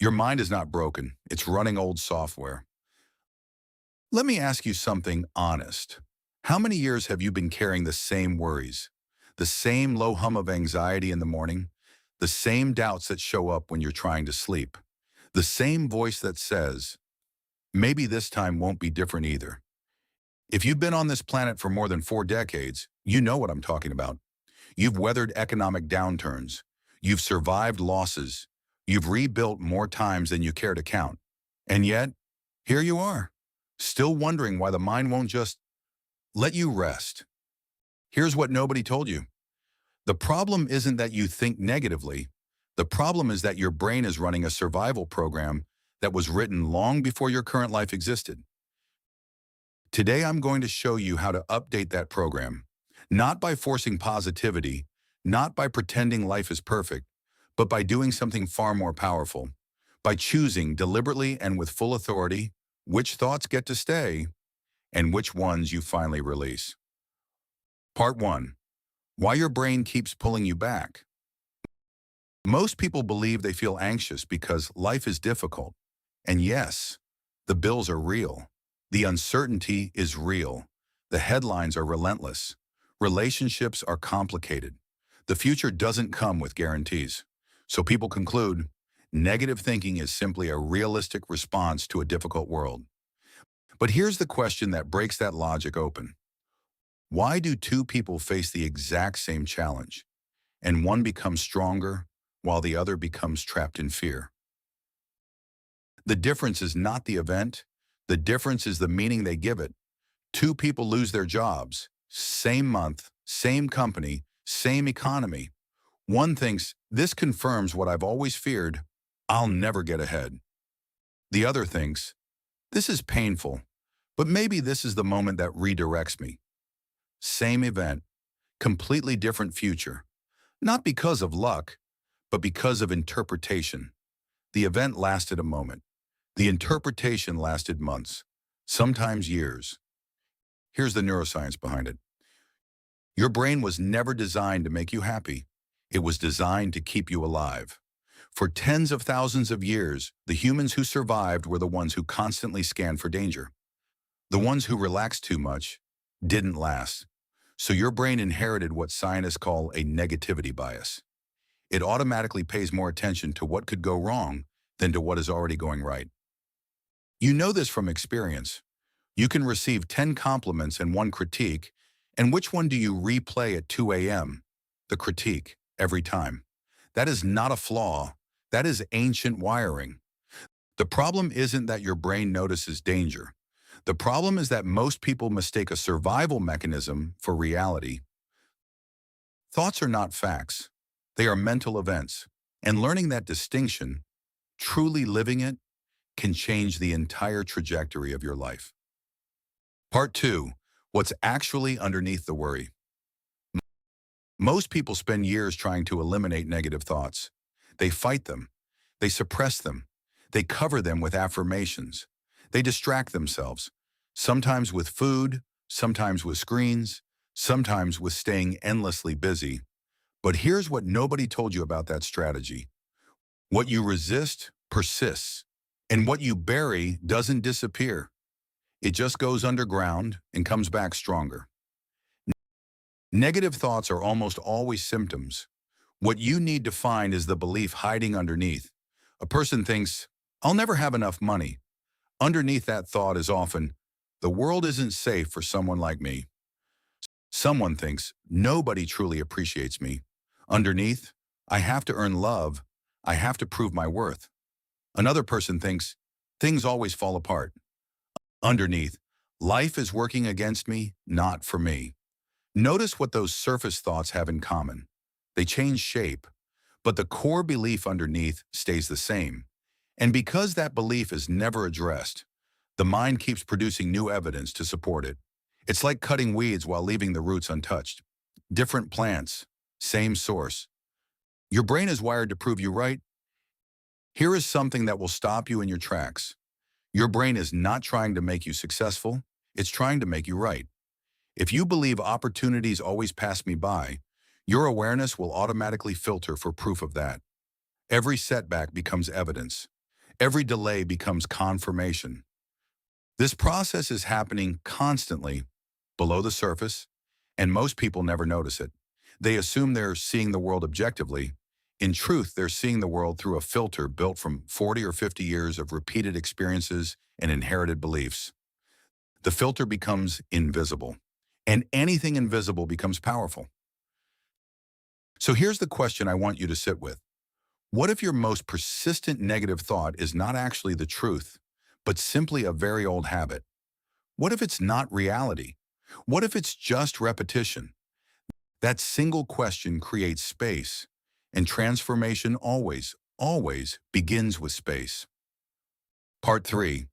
Your mind is not broken. It's running old software. Let me ask you something honest. How many years have you been carrying the same worries? The same low hum of anxiety in the morning? The same doubts that show up when you're trying to sleep? The same voice that says, maybe this time won't be different either. If you've been on this planet for more than 4 decades, you know what I'm talking about. You've weathered economic downturns. You've survived losses. You've rebuilt more times than you care to count. And yet, here you are, still wondering why the mind won't just let you rest. Here's what nobody told you. The problem isn't that you think negatively. The problem is that your brain is running a survival program that was written long before your current life existed. Today, I'm going to show you how to update that program, not by forcing positivity, not by pretending life is perfect, but by doing something far more powerful, by choosing deliberately and with full authority which thoughts get to stay and which ones you finally release. Part 1. Why your brain keeps pulling you back. Most people believe they feel anxious because life is difficult. And yes, the bills are real. The uncertainty is real. The headlines are relentless. Relationships are complicated. The future doesn't come with guarantees. So people conclude, negative thinking is simply a realistic response to a difficult world. But here's the question that breaks that logic open. Why do two people face the exact same challenge, and one becomes stronger while the other becomes trapped in fear? The difference is not the event. The difference is the meaning they give it. Two people lose their jobs, same month, same company, same economy. One thinks, this confirms what I've always feared, I'll never get ahead. The other thinks, this is painful, but maybe this is the moment that redirects me. Same event, completely different future. Not because of luck, but because of interpretation. The event lasted a moment. The interpretation lasted months, sometimes years. Here's the neuroscience behind it. Your brain was never designed to make you happy. It was designed to keep you alive. For tens of thousands of years, the humans who survived were the ones who constantly scanned for danger. The ones who relaxed too much didn't last. So your brain inherited what scientists call a negativity bias. It automatically pays more attention to what could go wrong than to what is already going right. You know this from experience. You can receive 10 compliments and one critique, and which one do you replay at 2 a.m.? The critique, every time. That is not a flaw. That is ancient wiring. The problem isn't that your brain notices danger. The problem is that most people mistake a survival mechanism for reality. Thoughts are not facts. They are mental events. And learning that distinction, truly living it, can change the entire trajectory of your life. Part 2. What's actually underneath the worry. Most people spend years trying to eliminate negative thoughts. They fight them. They suppress them. They cover them with affirmations. They distract themselves, sometimes with food, sometimes with screens, sometimes with staying endlessly busy. But here's what nobody told you about that strategy. What you resist persists, and what you bury doesn't disappear. It just goes underground and comes back stronger. Negative thoughts are almost always symptoms. What you need to find is the belief hiding underneath. A person thinks, I'll never have enough money. Underneath that thought is often, the world isn't safe for someone like me. Someone thinks, nobody truly appreciates me. Underneath, I have to earn love. I have to prove my worth. Another person thinks, things always fall apart. Underneath, life is working against me, not for me. Notice what those surface thoughts have in common. They change shape, but the core belief underneath stays the same. And because that belief is never addressed, the mind keeps producing new evidence to support it. It's like cutting weeds while leaving the roots untouched. Different plants, same source. Your brain is wired to prove you right. Here is something that will stop you in your tracks. Your brain is not trying to make you successful. It's trying to make you right. If you believe opportunities always pass me by, your awareness will automatically filter for proof of that. Every setback becomes evidence. Every delay becomes confirmation. This process is happening constantly below the surface, and most people never notice it. They assume they're seeing the world objectively. In truth, they're seeing the world through a filter built from 40 or 50 years of repeated experiences and inherited beliefs. The filter becomes invisible, and anything invisible becomes powerful. So here's the question I want you to sit with. What if your most persistent negative thought is not actually the truth, but simply a very old habit? What if it's not reality? What if it's just repetition? That single question creates space, and transformation always begins with space. Part 3.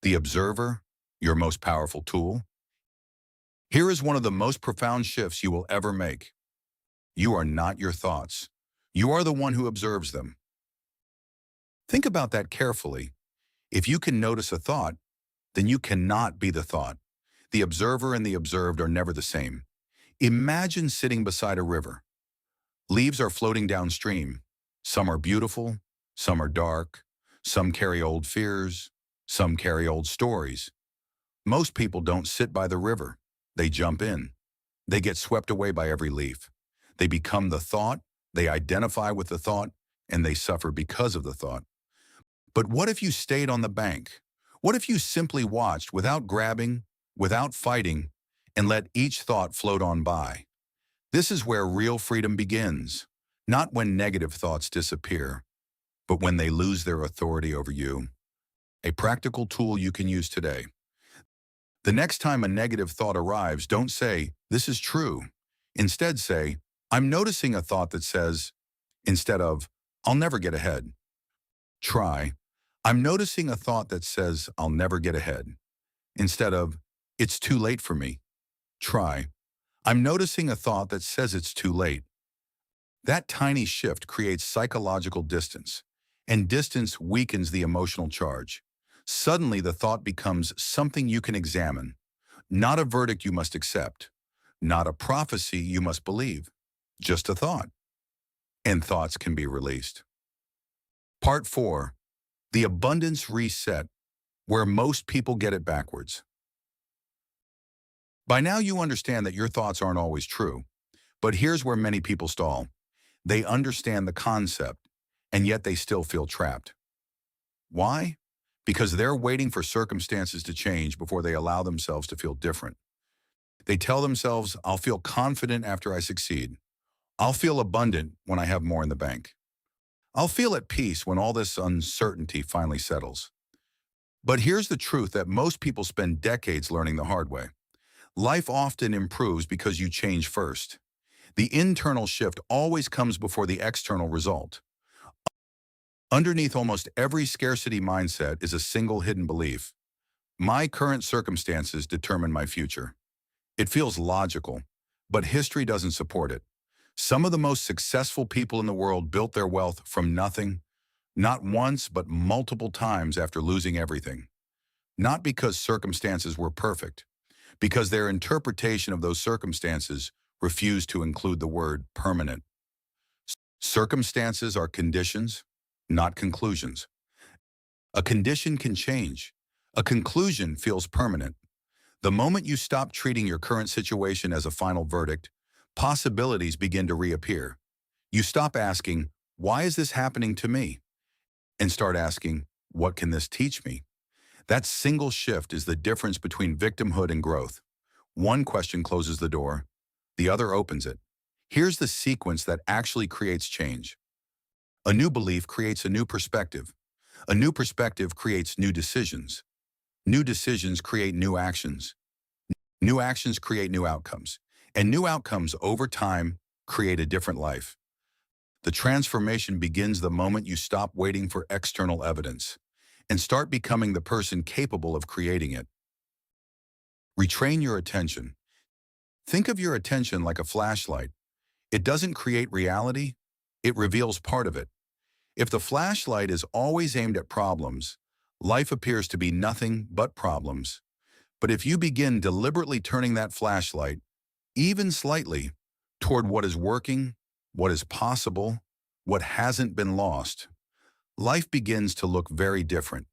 The Observer, Your Most Powerful Tool. Here is one of the most profound shifts you will ever make. You are not your thoughts. You are the one who observes them. Think about that carefully. If you can notice a thought, then you cannot be the thought. The observer and the observed are never the same. Imagine sitting beside a river. Leaves are floating downstream. Some are beautiful, some are dark, some carry old fears, some carry old stories. Most people don't sit by the river. They jump in. They get swept away by every leaf. They become the thought, they identify with the thought, and they suffer because of the thought. But what if you stayed on the bank? What if you simply watched without grabbing, without fighting, and let each thought float on by? This is where real freedom begins, not when negative thoughts disappear, but when they lose their authority over you. A practical tool you can use today. The next time a negative thought arrives, don't say, "This is true." Instead say, "I'm noticing a thought that says," instead of, "I'll never get ahead." Try, "I'm noticing a thought that says I'll never get ahead," instead of, "It's too late for me." Try, "I'm noticing a thought that says it's too late." That tiny shift creates psychological distance, and distance weakens the emotional charge. Suddenly, the thought becomes something you can examine, not a verdict you must accept, not a prophecy you must believe, just a thought. And thoughts can be released. Part 4. The Abundance Reset, where most people get it backwards. By now you understand that your thoughts aren't always true, but here's where many people stall. They understand the concept, and yet they still feel trapped. Why? Because they're waiting for circumstances to change before they allow themselves to feel different. They tell themselves, "I'll feel confident after I succeed. I'll feel abundant when I have more in the bank. I'll feel at peace when all this uncertainty finally settles." But here's the truth that most people spend decades learning the hard way. Life often improves because you change first. The internal shift always comes before the external result. Underneath almost every scarcity mindset is a single hidden belief. My current circumstances determine my future. It feels logical, but history doesn't support it. Some of the most successful people in the world built their wealth from nothing, not once but multiple times after losing everything. Not because circumstances were perfect, because their interpretation of those circumstances refused to include the word permanent. Circumstances are conditions, not conclusions. A condition can change. A conclusion feels permanent. The moment you stop treating your current situation as a final verdict, possibilities begin to reappear. You stop asking, "Why is this happening to me?" and start asking, "What can this teach me?" That single shift is the difference between victimhood and growth. One question closes the door, the other opens it. Here's the sequence that actually creates change. A new belief creates a new perspective. A new perspective creates new decisions. New decisions create new actions. New actions create new outcomes. And new outcomes over time create a different life. The transformation begins the moment you stop waiting for external evidence and start becoming the person capable of creating it. Retrain your attention. Think of your attention like a flashlight. It doesn't create reality, it reveals part of it. If the flashlight is always aimed at problems, life appears to be nothing but problems. But if you begin deliberately turning that flashlight, even slightly, toward what is working, what is possible, what hasn't been lost, life begins to look very different.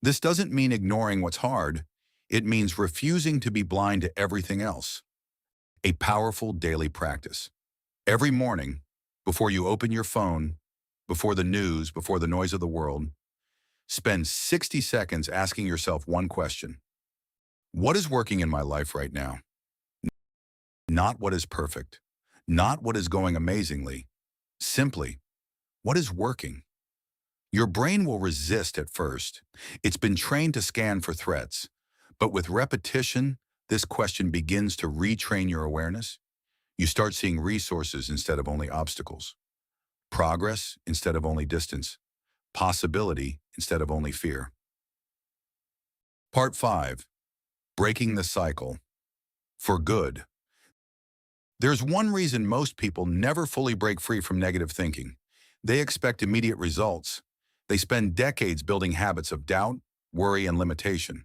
This doesn't mean ignoring what's hard. It means refusing to be blind to everything else. A powerful daily practice. Every morning, before you open your phone, before the news, before the noise of the world, spend 60 seconds asking yourself one question. What is working in my life right now? Not what is perfect, not what is going amazingly. Simply, what is working? Your brain will resist at first. It's been trained to scan for threats. But with repetition, this question begins to retrain your awareness. You start seeing resources instead of only obstacles, progress instead of only distance, possibility instead of only fear. Part 5. Breaking the cycle. For good. There's one reason most people never fully break free from negative thinking. They expect immediate results. They spend decades building habits of doubt, worry, and limitation.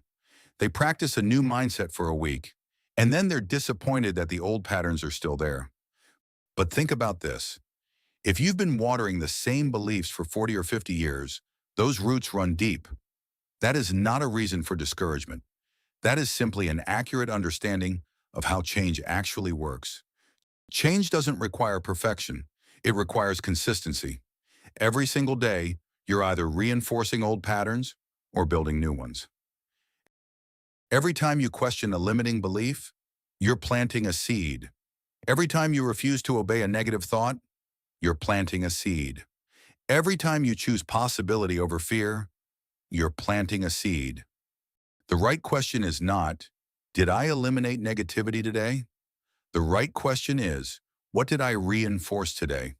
They practice a new mindset for a week, and then they're disappointed that the old patterns are still there. But think about this. If you've been watering the same beliefs for 40 or 50 years, those roots run deep. That is not a reason for discouragement. That is simply an accurate understanding of how change actually works. Change doesn't require perfection. It requires consistency. Every single day, you're either reinforcing old patterns or building new ones. Every time you question a limiting belief, you're planting a seed. Every time you refuse to obey a negative thought, you're planting a seed. Every time you choose possibility over fear, you're planting a seed. The right question is not, did I eliminate negativity today? The right question is, what did I reinforce today?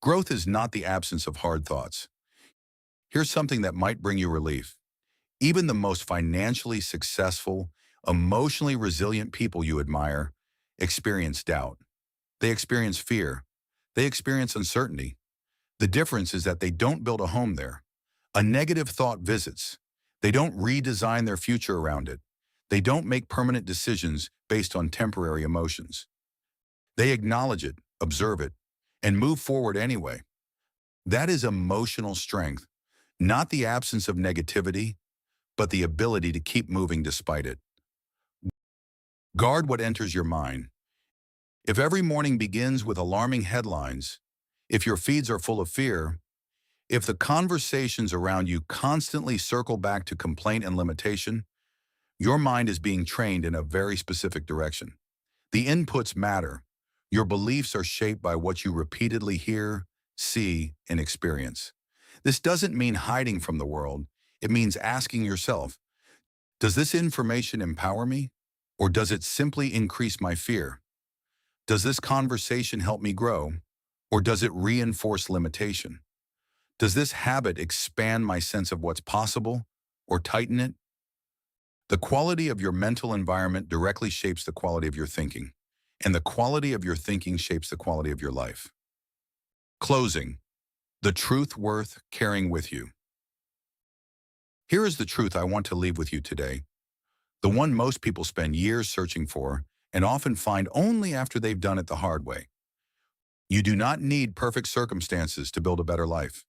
Growth is not the absence of hard thoughts. Here's something that might bring you relief. Even the most financially successful, emotionally resilient people you admire experience doubt. They experience fear. They experience uncertainty. The difference is that they don't build a home there. A negative thought visits. They don't redesign their future around it. They don't make permanent decisions based on temporary emotions. They acknowledge it, observe it, and move forward anyway. That is emotional strength, not the absence of negativity, but the ability to keep moving despite it. Guard what enters your mind. If every morning begins with alarming headlines, if your feeds are full of fear, if the conversations around you constantly circle back to complaint and limitation, your mind is being trained in a very specific direction. The inputs matter. Your beliefs are shaped by what you repeatedly hear, see, and experience. This doesn't mean hiding from the world. It means asking yourself, does this information empower me? Or does it simply increase my fear? Does this conversation help me grow? Or does it reinforce limitation? Does this habit expand my sense of what's possible or tighten it? The quality of your mental environment directly shapes the quality of your thinking, and the quality of your thinking shapes the quality of your life. Closing. The truth worth carrying with you. Here is the truth I want to leave with you today. The one most people spend years searching for and often find only after they've done it the hard way. You do not need perfect circumstances to build a better life.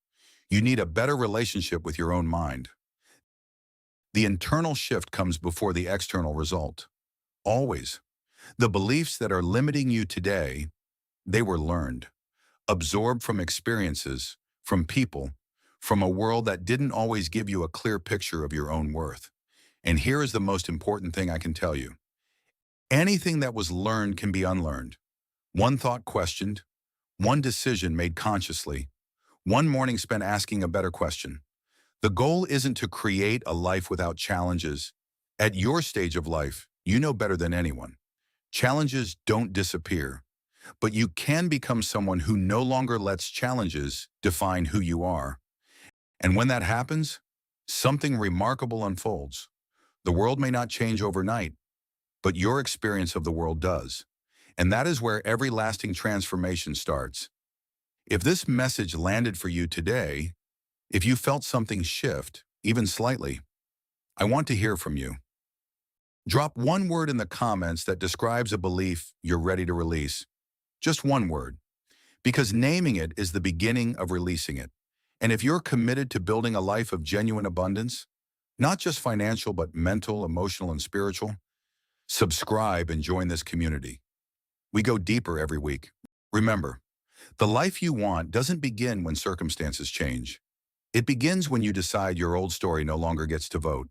You need a better relationship with your own mind. The internal shift comes before the external result. Always. The beliefs that are limiting you today, they were learned, absorbed from experiences, from people, from a world that didn't always give you a clear picture of your own worth. And here is the most important thing I can tell you. Anything that was learned can be unlearned. One thought questioned, one decision made consciously, one morning spent asking a better question. The goal isn't to create a life without challenges. At your stage of life, you know better than anyone. Challenges don't disappear, but you can become someone who no longer lets challenges define who you are. And when that happens, something remarkable unfolds. The world may not change overnight, but your experience of the world does. And that is where every lasting transformation starts. If this message landed for you today, if you felt something shift, even slightly, I want to hear from you. Drop one word in the comments that describes a belief you're ready to release. Just one word. Because naming it is the beginning of releasing it. And if you're committed to building a life of genuine abundance, not just financial, but mental, emotional, and spiritual, subscribe and join this community. We go deeper every week. Remember, the life you want doesn't begin when circumstances change. It begins when you decide your old story no longer gets to vote.